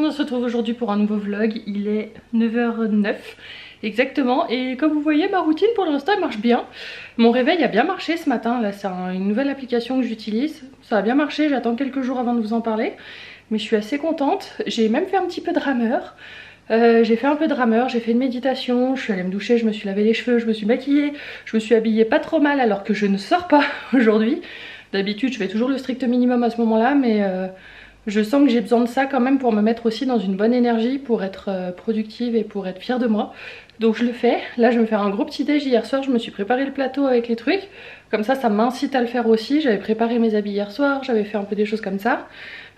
on se retrouve aujourd'hui pour un nouveau vlog. Il est 9h09 exactement et comme vous voyez ma routine pour l'instant elle marche bien. Mon réveil a bien marché ce matin, là c'est une nouvelle application que j'utilise. Ça a bien marché, j'attends quelques jours avant de vous en parler. Mais je suis assez contente, j'ai même fait un petit peu de rameur. J'ai fait un peu de rameur, j'ai fait une méditation, je suis allée me doucher, je me suis lavé les cheveux, je me suis maquillée, je me suis habillée pas trop mal alors que je ne sors pas aujourd'hui. D'habitude je fais toujours le strict minimum à ce moment-là mais je sens que j'ai besoin de ça quand même pour me mettre aussi dans une bonne énergie, pour être productive et pour être fière de moi. Donc je le fais. Là je vais me faire un gros petit déj hier soir, je me suis préparé le plateau avec les trucs. Comme ça m'incite à le faire aussi. J'avais préparé mes habits hier soir, j'avais fait un peu des choses comme ça.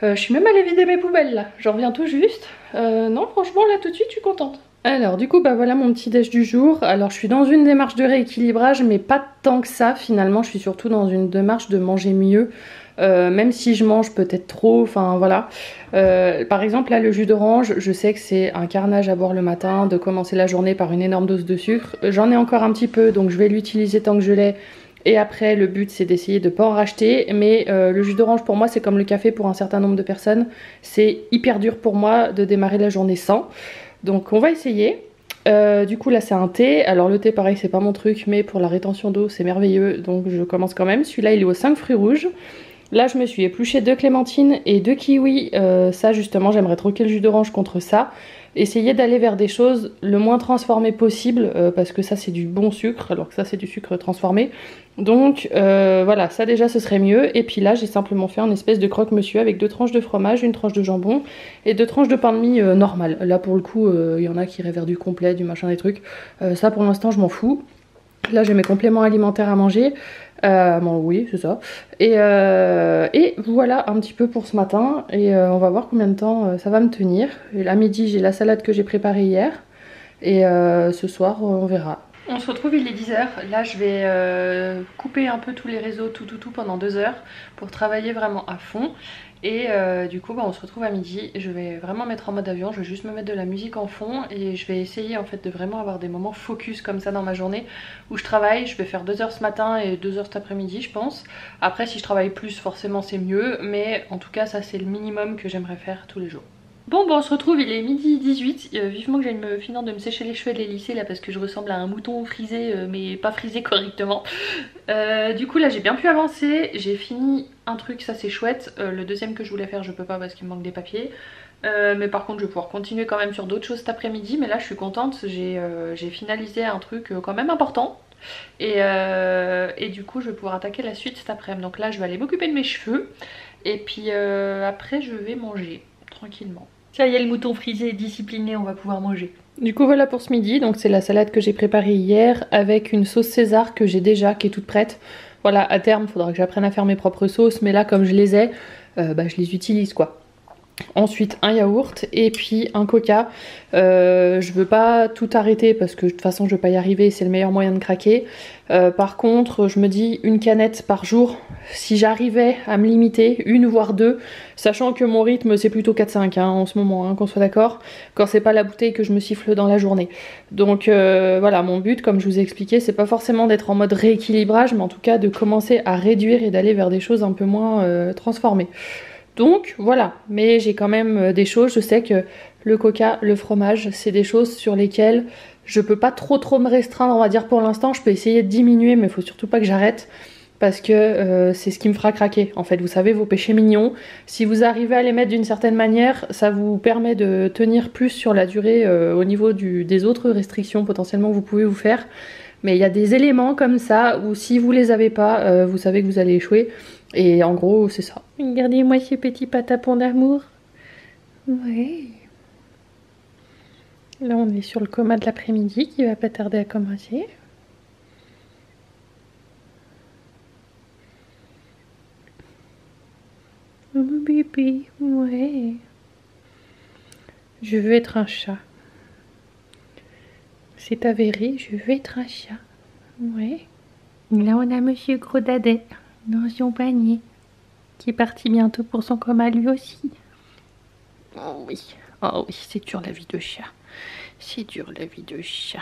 Je suis même allée vider mes poubelles là, j'en reviens tout juste. Non franchement là tout de suite je suis contente. Alors du coup bah voilà mon petit déj du jour. Alors je suis dans une démarche de rééquilibrage mais pas tant que ça finalement. Je suis surtout dans une démarche de manger mieux. Même si je mange peut-être trop, enfin voilà. Par exemple là le jus d'orange, je sais que c'est un carnage à boire le matin, de commencer la journée par une énorme dose de sucre. J'en ai encore un petit peu donc je vais l'utiliser tant que je l'ai. Et après le but c'est d'essayer de ne pas en racheter. Mais le jus d'orange pour moi c'est comme le café pour un certain nombre de personnes. C'est hyper dur pour moi de démarrer la journée sans. Donc on va essayer. Du coup là c'est un thé, alors le thé pareil c'est pas mon truc mais pour la rétention d'eau c'est merveilleux donc je commence quand même. Celui-là il est aux 5 fruits rouges. Là je me suis épluché 2 clémentines et 2 kiwis, ça justement j'aimerais troquer le jus d'orange contre ça. Essayer d'aller vers des choses le moins transformées possible parce que ça c'est du bon sucre alors que ça c'est du sucre transformé. Donc voilà, ça déjà ce serait mieux. Et puis là j'ai simplement fait un espèce de croque-monsieur avec 2 tranches de fromage, une tranche de jambon et 2 tranches de pain de mie normal. Là pour le coup il y en a qui iraient vers du complet, du machin des trucs. Ça pour l'instant je m'en fous. Là j'ai mes compléments alimentaires à manger. Bon oui c'est ça. Et voilà un petit peu pour ce matin. Et on va voir combien de temps ça va me tenir. Et à midi j'ai la salade que j'ai préparée hier. Et ce soir on verra. On se retrouve, il est 10h. Là je vais couper un peu tous les réseaux tout pendant 2 heures pour travailler vraiment à fond. Et du coup bah, on se retrouve à midi. Je vais vraiment mettre en mode avion, je vais juste me mettre de la musique en fond. Et je vais essayer en fait de vraiment avoir des moments focus comme ça dans ma journée où je travaille. Je vais faire 2 heures ce matin et 2 heures cet après-midi je pense. Après si je travaille plus forcément c'est mieux. Mais en tout cas ça c'est le minimum que j'aimerais faire tous les jours. Bon on se retrouve, il est midi 18, vivement que j'aille me finir de me sécher les cheveux et de les lisser là parce que je ressemble à un mouton frisé mais pas frisé correctement. Du coup là j'ai bien pu avancer, j'ai fini un truc, ça c'est chouette. Le deuxième que je voulais faire je peux pas parce qu'il me manque des papiers. Mais par contre je vais pouvoir continuer quand même sur d'autres choses cet après-midi. Mais là je suis contente, j'ai finalisé un truc quand même important. Et du coup je vais pouvoir attaquer la suite cet après-midi. Donc là je vais aller m'occuper de mes cheveux. Et puis après je vais manger tranquillement. Ça y est, le mouton frisé est discipliné, on va pouvoir manger. Du coup voilà pour ce midi, donc c'est la salade que j'ai préparée hier avec une sauce César que j'ai déjà, qui est toute prête. Voilà, à terme, il faudra que j'apprenne à faire mes propres sauces, mais là comme je les ai, bah, je les utilise quoi. Ensuite un yaourt et puis un coca. Je veux pas tout arrêter parce que de toute façon je vais pas y arriver, c'est le meilleur moyen de craquer. Par contre je me dis une canette par jour. Si j'arrivais à me limiter, une voire deux, sachant que mon rythme c'est plutôt 4-5 hein, en ce moment, hein, qu'on soit d'accord, quand c'est pas la bouteille que je me siffle dans la journée. Donc voilà, mon but comme je vous ai expliqué c'est pas forcément d'être en mode rééquilibrage mais en tout cas de commencer à réduire et d'aller vers des choses un peu moins transformées. Donc voilà, mais j'ai quand même des choses, je sais que le coca, le fromage, c'est des choses sur lesquelles je peux pas trop me restreindre on va dire pour l'instant. Je peux essayer de diminuer mais il faut surtout pas que j'arrête parce que c'est ce qui me fera craquer. En fait vous savez vos péchés mignons, si vous arrivez à les mettre d'une certaine manière, ça vous permet de tenir plus sur la durée au niveau des autres restrictions potentiellement que vous pouvez vous faire. Mais il y a des éléments comme ça où si vous les avez pas, vous savez que vous allez échouer. Et en gros, c'est ça. Regardez-moi ces petits patapons d'amour. Ouais. Là, on est sur le coma de l'après-midi qui va pas tarder à commencer. Oh mon bébé, ouais. Je veux être un chat. C'est avéré, je veux être un chat. Ouais. Là, on a Monsieur Gros Dadais dans son panier, qui est parti bientôt pour son coma lui aussi. Oh oui, c'est dur la vie de chat. C'est dur la vie de chat.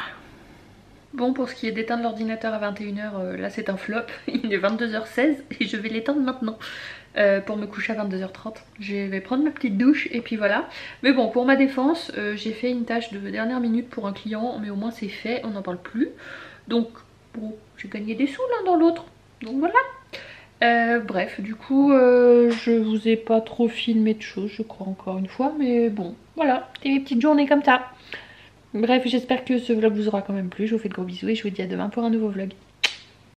Bon, pour ce qui est d'éteindre l'ordinateur à 21h, là c'est un flop. Il est 22h16 et je vais l'éteindre maintenant pour me coucher à 22h30. Je vais prendre ma petite douche et puis voilà. Mais bon, pour ma défense, j'ai fait une tâche de dernière minute pour un client, mais au moins c'est fait, on n'en parle plus. Donc bon, j'ai gagné des sous l'un dans l'autre. Donc voilà. Bref, du coup, je vous ai pas trop filmé de choses, je crois, encore une fois. Mais bon, voilà, c'est mes petites journées comme ça. Bref, j'espère que ce vlog vous aura quand même plu. Je vous fais de gros bisous et je vous dis à demain pour un nouveau vlog.